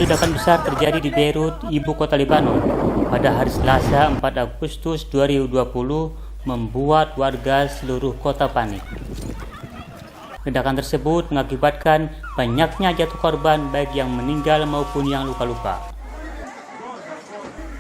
Ledakan besar terjadi di Beirut, ibu kota Lebanon, pada hari Selasa 4 Agustus 2020 membuat warga seluruh kota panik. Ledakan tersebut mengakibatkan banyaknya jatuh korban baik yang meninggal maupun yang luka-luka.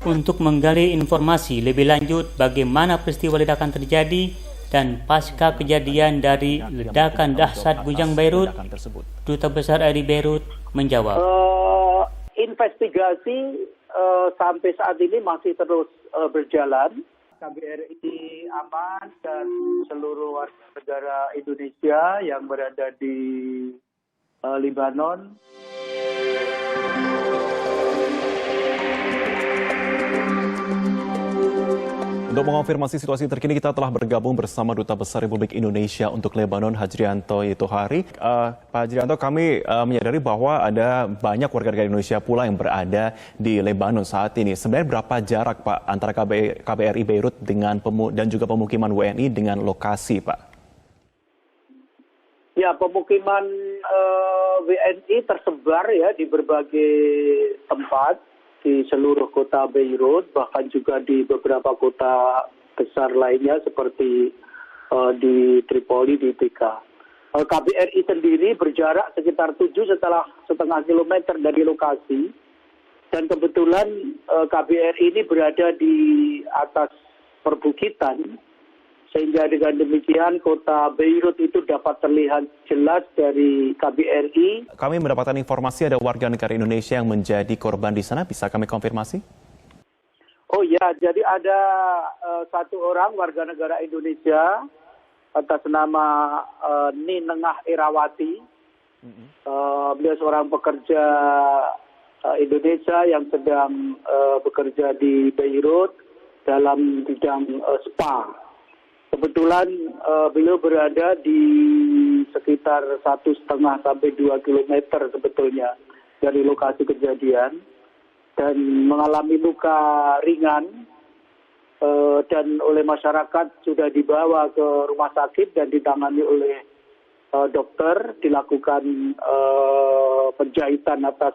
Untuk menggali informasi lebih lanjut bagaimana peristiwa ledakan terjadi dan pasca kejadian dari ledakan dahsyat Gunjang Beirut, Duta Besar RI Beirut menjawab. Investigasi sampai saat ini masih terus berjalan. KBRI aman dan seluruh warga negara Indonesia yang berada di Lebanon. Untuk mengonfirmasi situasi terkini, kita telah bergabung bersama Duta Besar Republik Indonesia untuk Lebanon, Hajrianto Thohari. Pak Hajrianto, kami menyadari bahwa ada banyak warga negara Indonesia pula yang berada di Lebanon saat ini. Sebenarnya berapa jarak, Pak, antara KBRI Beirut dan juga pemukiman WNI dengan lokasi, Pak? Ya, pemukiman WNI tersebar ya di berbagai tempat di seluruh kota Beirut, bahkan juga di beberapa kota besar lainnya seperti di Tripoli, di TK. KBRI sendiri berjarak sekitar 7,5 kilometer dari lokasi, dan kebetulan KBRI ini berada di atas perbukitan, sehingga dengan demikian kota Beirut itu dapat terlihat jelas dari KBRI. Kami mendapatkan informasi ada warga negara Indonesia yang menjadi korban di sana. Bisa kami konfirmasi? Oh ya, jadi ada satu orang warga negara Indonesia atas nama Ninengah Irawati. Beliau seorang pekerja Indonesia yang sedang bekerja di Beirut dalam bidang spa. Kebetulan beliau berada di sekitar 1,5 sampai 2 kilometer sebetulnya dari lokasi kejadian dan mengalami luka ringan, dan oleh masyarakat sudah dibawa ke rumah sakit dan ditangani oleh dokter, dilakukan penjahitan atas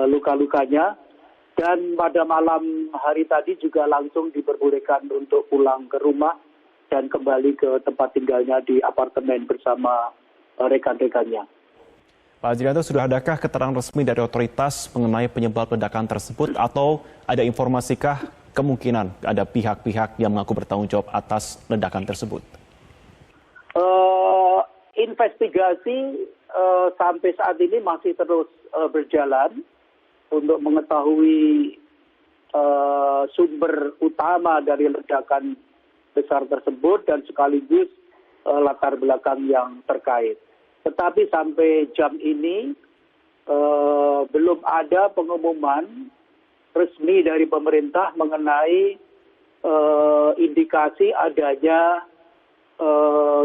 luka-lukanya, dan pada malam hari tadi juga langsung diperbolehkan untuk pulang ke rumah dan kembali ke tempat tinggalnya di apartemen bersama rekan-rekannya. Pak Hajrianto, sudah adakah keterangan resmi dari otoritas mengenai penyebab ledakan tersebut, atau ada informasikah kemungkinan ada pihak-pihak yang mengaku bertanggung jawab atas ledakan tersebut? Investigasi sampai saat ini masih terus berjalan untuk mengetahui sumber utama dari ledakan besar tersebut dan sekaligus latar belakang yang terkait. Tetapi sampai jam ini belum ada pengumuman resmi dari pemerintah mengenai indikasi adanya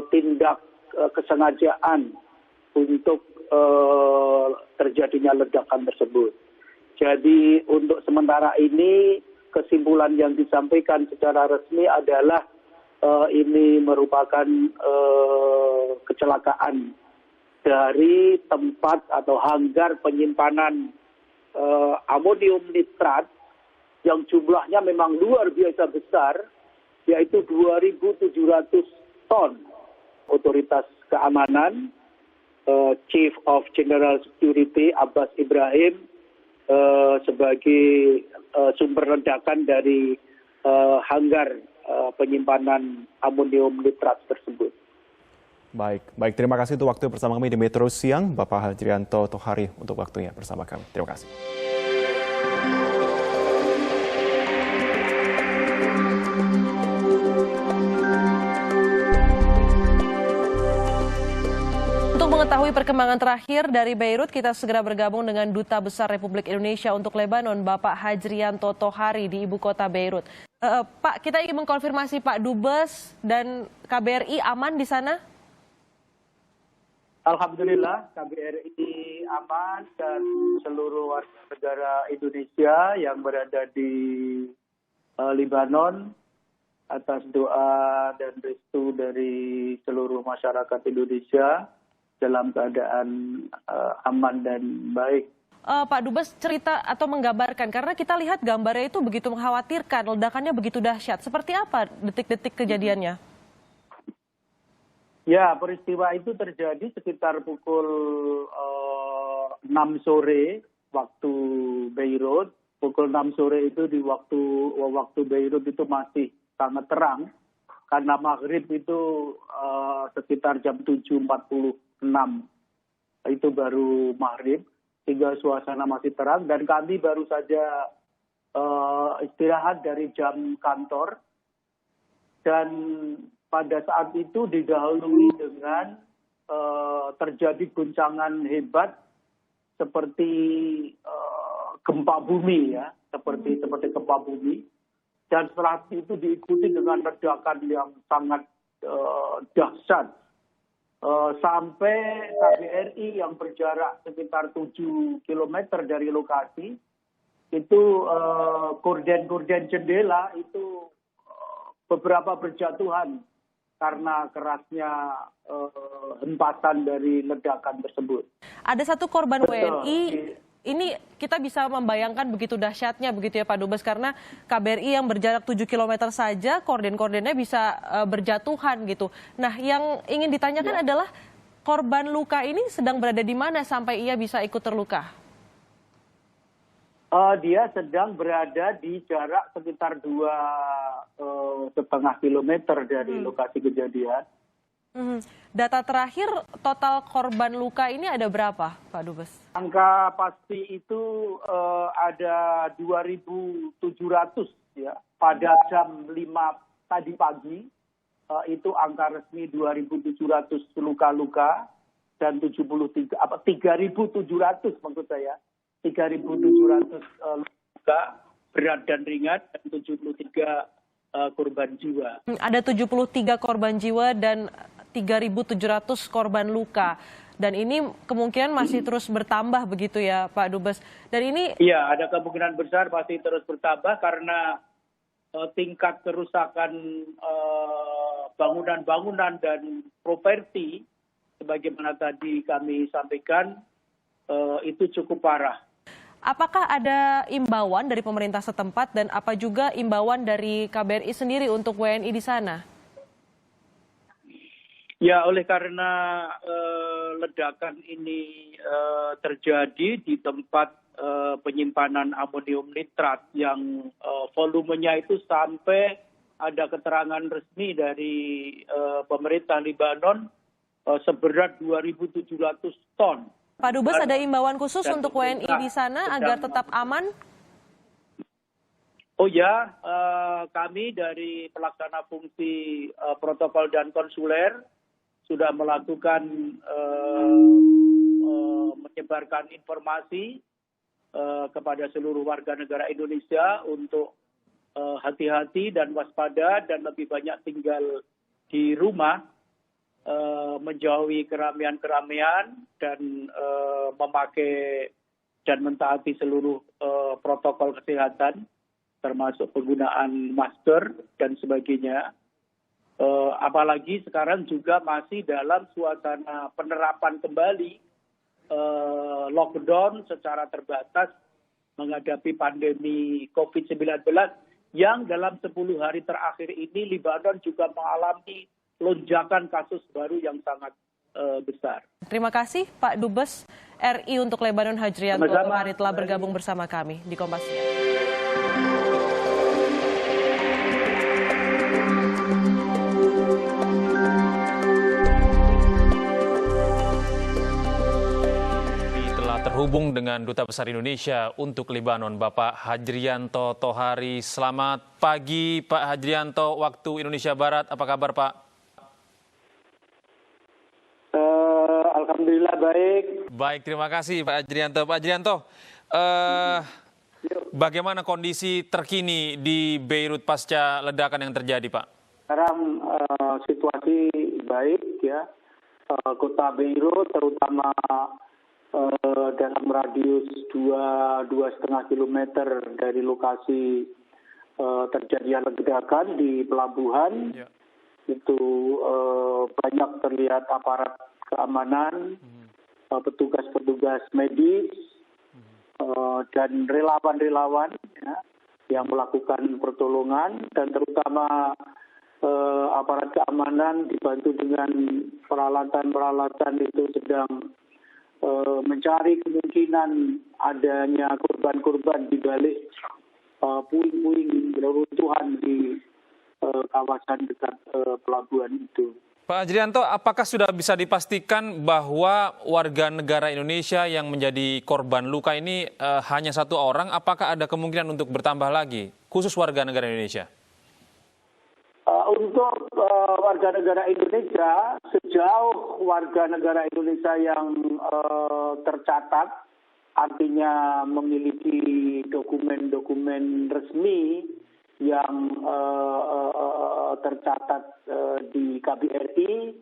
tindak kesengajaan untuk terjadinya ledakan tersebut. Jadi untuk sementara ini kesimpulan yang disampaikan secara resmi adalah ini merupakan kecelakaan dari tempat atau hanggar penyimpanan amonium nitrat yang jumlahnya memang luar biasa besar, yaitu 2.700 ton. Otoritas keamanan, Chief of General Security Abbas Ibrahim sebagai sumber ledakan dari hanggar penyimpanan amonium nitrat tersebut. Baik, terima kasih untuk waktu bersama kami di Metro Siang, Bapak Hajrianto Thohari, untuk waktunya bersama kami. Terima kasih. Untuk mengetahui perkembangan terakhir dari Beirut, kita segera bergabung dengan Duta Besar Republik Indonesia untuk Lebanon, Bapak Hajrianto Thohari di ibu kota Beirut. Pak, kita ingin mengkonfirmasi Pak Dubes dan KBRI aman di sana? Alhamdulillah, KBRI aman dan seluruh warga negara Indonesia yang berada di Lebanon atas doa dan restu dari seluruh masyarakat Indonesia dalam keadaan aman dan baik. Pak Dubes cerita atau menggambarkan, karena kita lihat gambarnya itu begitu mengkhawatirkan, ledakannya begitu dahsyat. Seperti apa detik-detik kejadiannya? Ya, peristiwa itu terjadi sekitar pukul 6 sore waktu Beirut. Pukul 6 sore itu di waktu Beirut itu masih sangat terang. Karena maghrib itu sekitar jam 7.46 itu baru maghrib, sehingga suasana masih terang dan kami baru saja istirahat dari jam kantor dan pada saat itu didahului dengan terjadi guncangan hebat seperti gempa bumi ya, seperti gempa bumi. Dan setelah itu diikuti dengan ledakan yang sangat dahsyat. Sampai KBRI yang berjarak sekitar 7 km dari lokasi, itu gorden-gorden jendela itu beberapa berjatuhan karena kerasnya hempasan dari ledakan tersebut. Ada satu korban WNI. Ini kita bisa membayangkan begitu dahsyatnya begitu ya Pak Dubes, karena KBRI yang berjarak 7 km saja korden-kordennya bisa berjatuhan gitu. Nah, yang ingin ditanyakan adalah korban luka ini sedang berada di mana sampai ia bisa ikut terluka? Dia sedang berada di jarak sekitar 2,5 kilometer dari lokasi kejadian. Data terakhir total korban luka ini ada berapa, Pak Dubes? Angka pasti itu ada 2.700 ya. Pada jam 5 tadi pagi itu angka resmi 2.700 luka-luka dan 3.700 maksud saya. 3.700 luka berat dan ringan dan 73 korban jiwa. Ada 73 korban jiwa dan 3.700 korban luka. Dan ini kemungkinan masih terus bertambah begitu ya Pak Dubes. Dan ini iya, ada kemungkinan besar pasti terus bertambah karena tingkat kerusakan bangunan-bangunan dan properti sebagaimana tadi kami sampaikan itu cukup parah. Apakah ada imbauan dari pemerintah setempat dan apa juga imbauan dari KBRI sendiri untuk WNI di sana? Ya, oleh karena ledakan ini terjadi di tempat penyimpanan amonium nitrat yang volumenya itu sampai ada keterangan resmi dari pemerintah Libanon seberat 2.700 ton. Pak Dubes, ada imbauan khusus untuk WNI di sana agar tetap aman? Oh ya, kami dari pelaksana fungsi protokol dan konsuler sudah melakukan menyebarkan informasi kepada seluruh warga negara Indonesia untuk hati-hati dan waspada dan lebih banyak tinggal di rumah, menjauhi keramaian-keramaian dan memakai dan mentaati seluruh protokol kesehatan termasuk penggunaan masker dan sebagainya. Apalagi sekarang juga masih dalam suasana penerapan kembali lockdown secara terbatas menghadapi pandemi COVID-19 yang dalam 10 hari terakhir ini Libanon juga mengalami lonjakan kasus baru yang sangat besar. Terima kasih Pak Dubes RI untuk Lebanon Hajrianto Tohari telah bergabung bersama kami di Kompas. Terhubung dengan Duta Besar Indonesia untuk Lebanon, Bapak Hajrianto Tohari. Selamat pagi Pak Hajrianto, waktu Indonesia Barat. Apa kabar Pak? Alhamdulillah baik. Baik, terima kasih Pak Hajrianto. Pak Hajrianto, bagaimana kondisi terkini di Beirut pasca ledakan yang terjadi Pak? Sekarang situasi baik ya. Kota Beirut terutama dalam radius 2,5 kilometer dari lokasi terjadinya ledakan di pelabuhan, itu banyak terlihat aparat keamanan, petugas-petugas medis, dan relawan-relawan ya, yang melakukan pertolongan, dan terutama aparat keamanan dibantu dengan peralatan-peralatan itu sedang mencari kemungkinan adanya korban-korban di balik puing-puing reruntuhan di kawasan dekat pelabuhan itu. Pak Hajrianto, apakah sudah bisa dipastikan bahwa warga negara Indonesia yang menjadi korban luka ini hanya 1 orang? Apakah ada kemungkinan untuk bertambah lagi, khusus warga negara Indonesia? Untuk warga negara Indonesia, sejauh warga negara Indonesia yang tercatat, artinya memiliki dokumen-dokumen resmi yang tercatat di KBRI,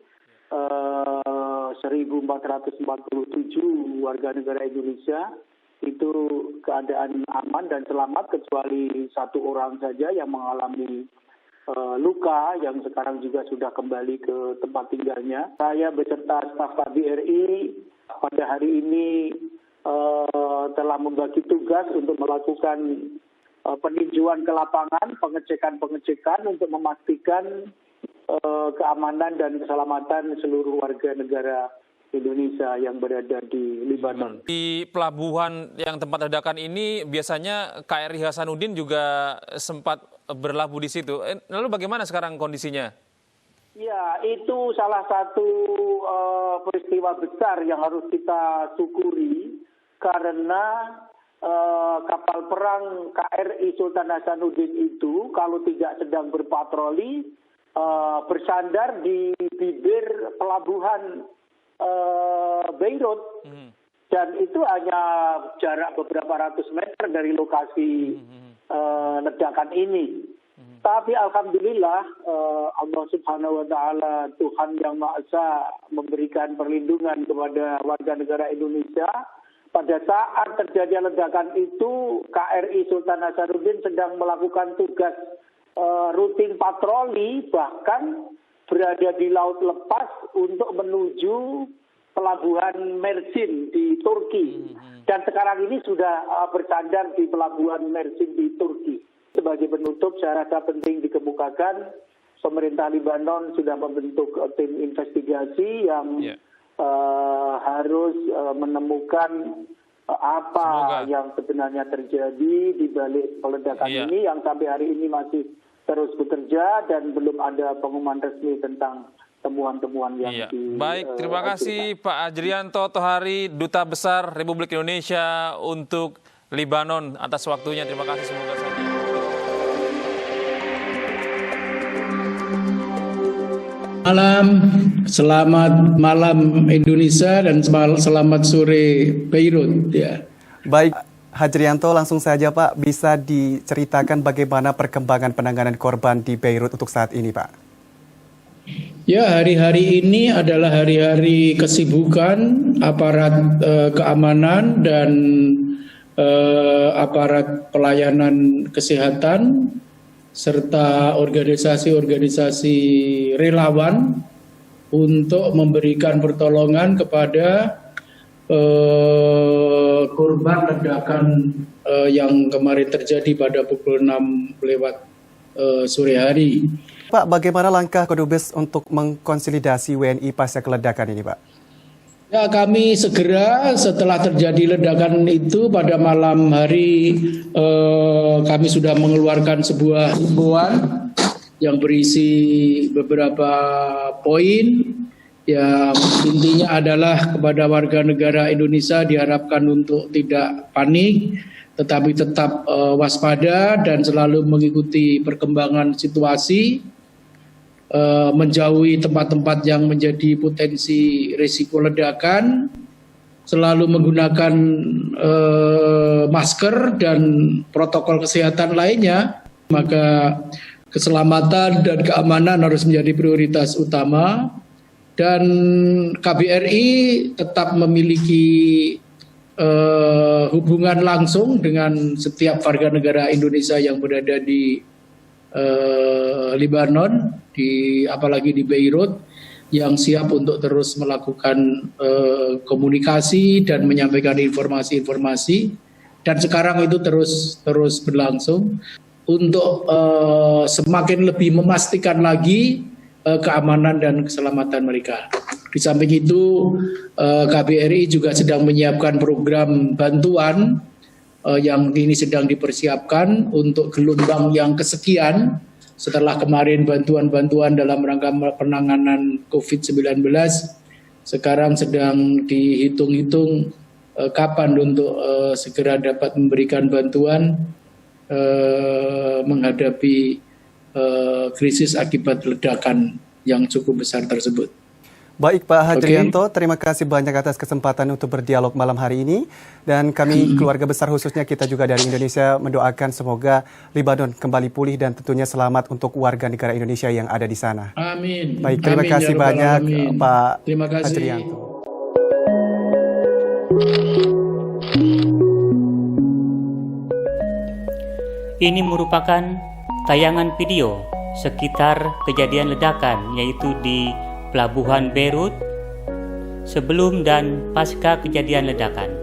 1.447 warga negara Indonesia itu keadaan aman dan selamat, kecuali 1 orang saja yang mengalami luka yang sekarang juga sudah kembali ke tempat tinggalnya. Saya beserta staf KBRI pada hari ini telah membagi tugas untuk melakukan peninjauan ke lapangan, pengecekan untuk memastikan keamanan dan keselamatan seluruh warga negara Indonesia yang berada di Libanon. Di pelabuhan yang tempat ledakan ini biasanya KRI Hasanuddin juga sempat berlabuh di situ. Lalu bagaimana sekarang kondisinya? Ya, itu salah satu peristiwa besar yang harus kita syukuri, karena kapal perang KRI Sultan Hasanuddin itu kalau tidak sedang berpatroli bersandar di bibir pelabuhan Beirut, dan itu hanya jarak beberapa ratus meter dari lokasi ledakan ini. Tapi alhamdulillah Allah Subhanahu wa taala, Tuhan yang Maha Esa, memberikan perlindungan kepada warga negara Indonesia. Pada saat terjadi ledakan itu, KRI Sultan Hasanuddin sedang melakukan tugas rutin patroli, bahkan berada di laut lepas untuk menuju pelabuhan Mersin di Turki. Dan sekarang ini sudah bersandar di pelabuhan Mersin di Turki. Sebagai penutup, saya rasa penting dikemukakan, pemerintah Libanon sudah membentuk tim investigasi yang harus menemukan apa yang sebenarnya terjadi di balik peledakan ini, yang sampai hari ini masih terus bekerja dan belum ada pengumuman resmi tentang temuan-temuan yang Baik, terima kasih Pak Hajrianto Thohari, Duta Besar Republik Indonesia untuk Libanon, atas waktunya. Terima kasih, semoga saja. Selamat malam Indonesia dan selamat sore Beirut. Ya. Baik, Hajrianto, langsung saja Pak, bisa diceritakan bagaimana perkembangan penanganan korban di Beirut untuk saat ini, Pak? Ya, hari-hari ini adalah hari-hari kesibukan aparat keamanan dan aparat pelayanan kesehatan serta organisasi-organisasi relawan untuk memberikan pertolongan kepada korban ledakan yang kemarin terjadi pada pukul 6 lewat sore hari. Pak, bagaimana langkah Kedubes untuk mengkonsolidasi WNI pasca keledakan ini, Pak? Ya, kami segera setelah terjadi ledakan itu pada malam hari kami sudah mengeluarkan sebuah himbauan yang berisi beberapa poin. Ya, intinya adalah kepada warga negara Indonesia diharapkan untuk tidak panik, tetapi tetap waspada dan selalu mengikuti perkembangan situasi, menjauhi tempat-tempat yang menjadi potensi risiko ledakan, selalu menggunakan masker dan protokol kesehatan lainnya. Maka keselamatan dan keamanan harus menjadi prioritas utama, dan KBRI tetap memiliki hubungan langsung dengan setiap warga negara Indonesia yang berada di Libanon, apalagi di Beirut, yang siap untuk terus melakukan komunikasi dan menyampaikan informasi-informasi dan sekarang itu terus berlangsung untuk semakin lebih memastikan lagi keamanan dan keselamatan mereka. Di samping itu KBRI juga sedang menyiapkan program bantuan yang ini sedang dipersiapkan untuk gelombang yang kesekian setelah kemarin bantuan-bantuan dalam rangka penanganan COVID-19. Sekarang sedang dihitung-hitung kapan untuk segera dapat memberikan bantuan menghadapi krisis akibat ledakan yang cukup besar tersebut. Baik Pak Hadrianto, terima kasih banyak atas kesempatan untuk berdialog malam hari ini. Dan kami keluarga besar khususnya kita juga dari Indonesia mendoakan semoga Lebanon kembali pulih dan tentunya selamat untuk warga negara Indonesia yang ada di sana. Amin. Baik, terima kasih banyak Pak Hadrianto. Ini merupakan tayangan video sekitar kejadian ledakan, yaitu di Pelabuhan Beirut sebelum dan pasca kejadian ledakan.